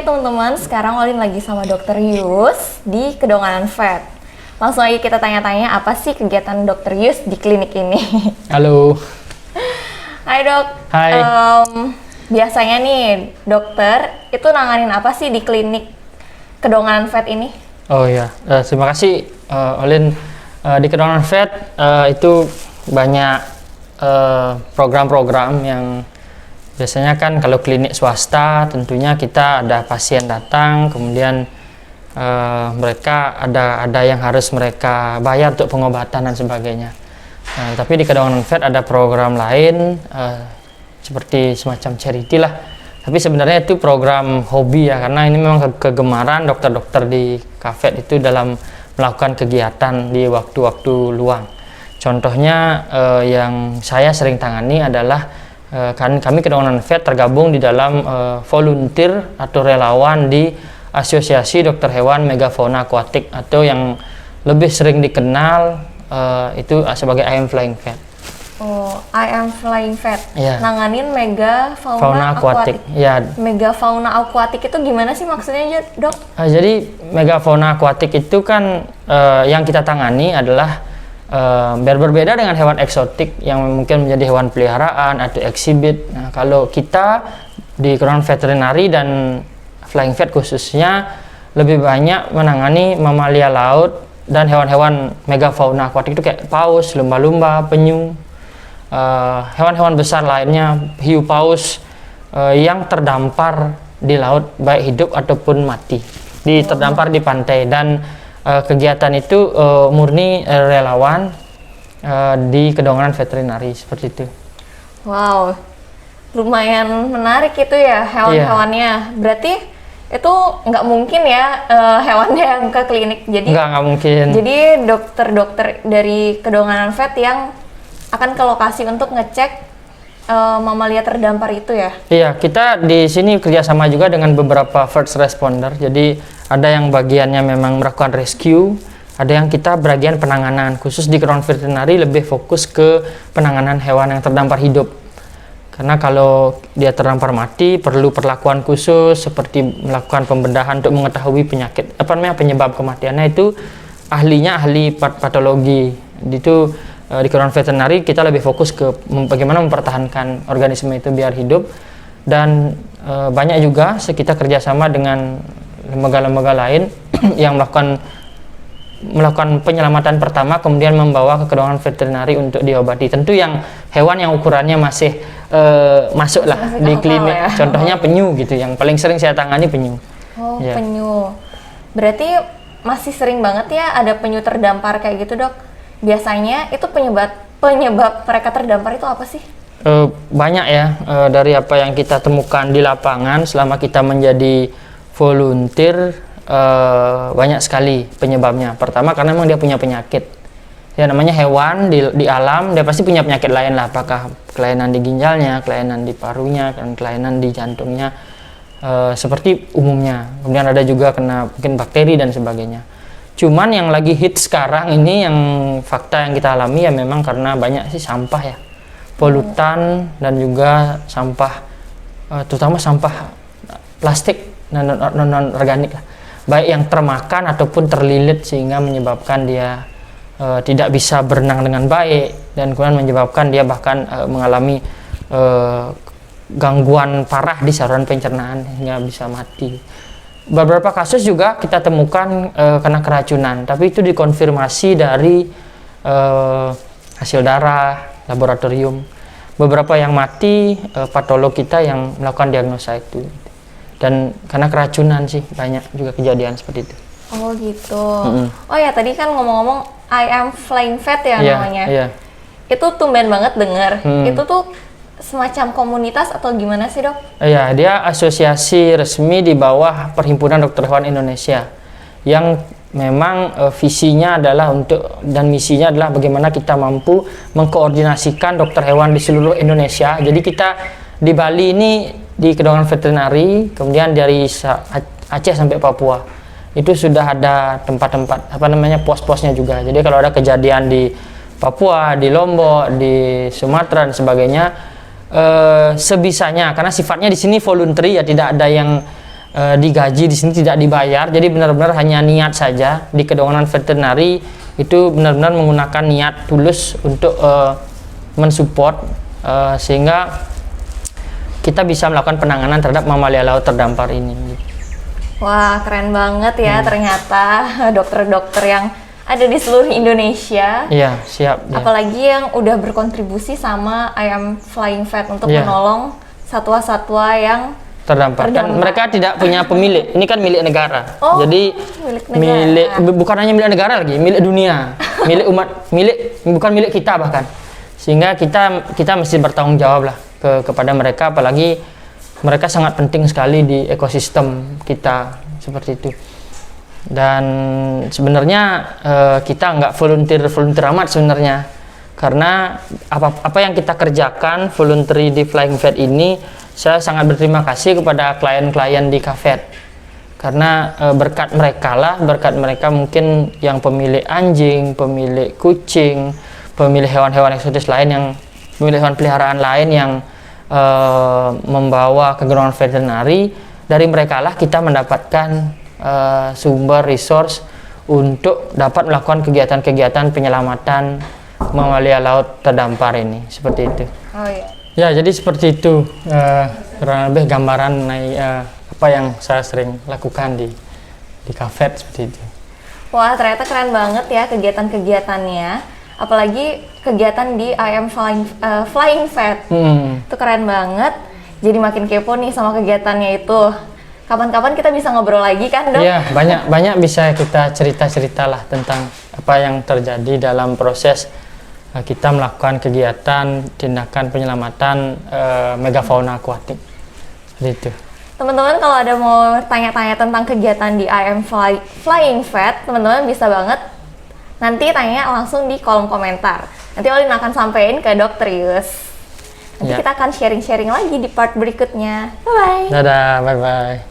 Hai teman-teman, sekarang Olin lagi sama Dokter Yus di Kedonganan Vet. Langsung aja kita tanya-tanya apa sih kegiatan Dokter Yus di klinik ini. Halo. Hai dok. Hai. Biasanya nih dokter itu nanganin apa sih di klinik Kedonganan Vet ini? Oh ya, terima kasih Olin. Di Kedonganan Vet itu banyak program-program yang biasanya kan kalau klinik swasta tentunya kita ada pasien datang, kemudian mereka ada yang harus mereka bayar untuk pengobatan dan sebagainya. Tapi di Kedonganan Vet ada program lain seperti semacam charity lah. Tapi sebenarnya itu program hobi ya, karena ini memang kegemaran dokter-dokter di Kafet itu dalam melakukan kegiatan di waktu-waktu luang. Contohnya yang saya sering tangani adalah kami Kedonganan Vet tergabung di dalam volunteer atau relawan di Asosiasi Dokter Hewan Megafauna Aquatic, atau yang lebih sering dikenal itu sebagai I Am Flying Vet. Oh, I Am Flying Vet. Yeah. Nanganin megafauna aquatic. Ya. Megafauna aquatic itu gimana sih maksudnya, dok? Jadi megafauna aquatic itu kan yang kita tangani adalah berbeda dengan hewan eksotik yang mungkin menjadi hewan peliharaan atau eksibit. Nah, kalau kita di Kedonganan Veterinary dan Flying Vet khususnya lebih banyak menangani mamalia laut dan hewan-hewan megafauna aquatic itu kayak paus, lumba-lumba, penyu, hewan-hewan besar lainnya, hiu paus yang terdampar di laut baik hidup ataupun mati, terdampar di pantai. Dan kegiatan itu murni relawan di Kedonganan Veterinary seperti itu. Wow, lumayan menarik itu ya hewan-hewannya. Berarti itu nggak mungkin ya hewannya yang ke klinik. Jadi nggak mungkin. Jadi dokter-dokter dari Kedonganan Vet yang akan ke lokasi untuk ngecek mamalia terdampar itu ya? Iya, kita di sini kerjasama juga dengan beberapa first responder. Jadi ada yang bagiannya memang melakukan rescue, ada yang kita bagian penanganan. Khusus di Kedonganan Veterinary lebih fokus ke penanganan hewan yang terdampar hidup. Karena kalau dia terdampar mati perlu perlakuan khusus seperti melakukan pembedahan untuk mengetahui penyebab kematiannya. Itu ahlinya ahli patologi. Itu di Kedonganan Veterinary kita lebih fokus ke bagaimana mempertahankan organisme itu biar hidup. Dan banyak juga kita kerjasama dengan lembaga-lembaga lain yang melakukan penyelamatan pertama kemudian membawa ke Kedonganan Veterinary untuk diobati. Tentu yang hewan yang ukurannya masih masuk lah di klinik ya. Contohnya penyu gitu, yang paling sering saya tangani penyu. Oh ya. Penyu, berarti masih sering banget ya ada penyu terdampar kayak gitu, dok? Biasanya itu penyebab mereka terdampar itu apa sih? Banyak ya, dari apa yang kita temukan di lapangan selama kita menjadi volunteer, banyak sekali penyebabnya. Pertama karena memang dia punya penyakit. Ya namanya hewan di alam, dia pasti punya penyakit lain lah, apakah kelainan di ginjalnya, kelainan di parunya, kelainan di jantungnya, seperti umumnya. Kemudian ada juga kena mungkin bakteri dan sebagainya. Cuman yang lagi hit sekarang ini, yang fakta yang kita alami ya memang karena banyak sih sampah ya, polutan dan juga sampah, terutama sampah plastik non organik lah, baik yang termakan ataupun terlilit sehingga menyebabkan dia tidak bisa berenang dengan baik, dan kemudian menyebabkan dia bahkan mengalami gangguan parah di saluran pencernaan hingga bisa mati. Beberapa kasus juga kita temukan kena keracunan, tapi itu dikonfirmasi dari hasil darah, laboratorium. Beberapa yang mati, patolog kita yang melakukan diagnosa itu. Dan karena keracunan sih banyak juga kejadian seperti itu. Oh gitu. Oh ya, tadi kan ngomong-ngomong I Am Flying Vet ya namanya. Iya. Itu tumben banget dengar. Itu tuh semacam komunitas atau gimana sih, dok? Iya, dia asosiasi resmi di bawah Perhimpunan Dokter Hewan Indonesia yang memang visinya adalah dan misinya adalah bagaimana kita mampu mengkoordinasikan dokter hewan di seluruh Indonesia. Jadi kita di Bali ini di Kedonganan Veterinary, kemudian dari Aceh sampai Papua itu sudah ada tempat-tempat pos-posnya juga. Jadi kalau ada kejadian di Papua, di Lombok, di Sumatera dan sebagainya, sebisanya, karena sifatnya di sini voluntary ya, tidak ada yang digaji di sini, tidak dibayar. Jadi benar-benar hanya niat saja. Di kedokteran veterinary itu benar-benar menggunakan niat tulus untuk mensupport sehingga kita bisa melakukan penanganan terhadap mamalia laut terdampar ini. Wah, keren banget ya ternyata dokter-dokter yang ada di seluruh Indonesia. Iya, siap. Apalagi yang udah berkontribusi sama I Am Flying Vet untuk menolong satwa-satwa yang terdampar. Kan mereka tidak punya pemilik. Ini kan milik negara. Jadi bukan hanya milik negara lagi, milik dunia, milik umat, bukan milik kita bahkan. Sehingga kita mesti bertanggung jawab lah kepada mereka, apalagi mereka sangat penting sekali di ekosistem kita seperti itu. Dan sebenarnya kita nggak volunteer amat sebenarnya, karena apa yang kita kerjakan voluntary di Flying Vet ini, saya sangat berterima kasih kepada klien-klien di Kafet, karena berkat mereka mungkin yang pemilik anjing, pemilik kucing, pemilik hewan-hewan eksotis lain, yang pemilik hewan peliharaan lain yang membawa ke kedokteran veterinary, dari mereka lah kita mendapatkan sumber resource untuk dapat melakukan kegiatan-kegiatan penyelamatan mamalia laut terdampar ini, seperti itu. Oh iya. Ya, jadi seperti itu kurang lebih gambaran mengenai apa yang saya sering lakukan di Kafet seperti itu. Wah, ternyata keren banget ya kegiatan-kegiatannya. Apalagi kegiatan di I Am Flying Vet. Itu keren banget. Jadi makin kepo nih sama kegiatannya itu. Kapan-kapan kita bisa ngobrol lagi kan, Dok? Iya, banyak bisa kita cerita-cerita lah tentang apa yang terjadi dalam proses kita melakukan kegiatan tindakan penyelamatan megafauna akuatik. Gitu. Teman-teman kalau ada mau tanya-tanya tentang kegiatan di I Am Flying Vet, teman-teman bisa banget nanti tanya langsung di kolom komentar. Nanti Olin akan sampaikan ke Dr. Yus. Nanti kita akan sharing-sharing lagi di part berikutnya. Bye-bye. Dadah, bye-bye.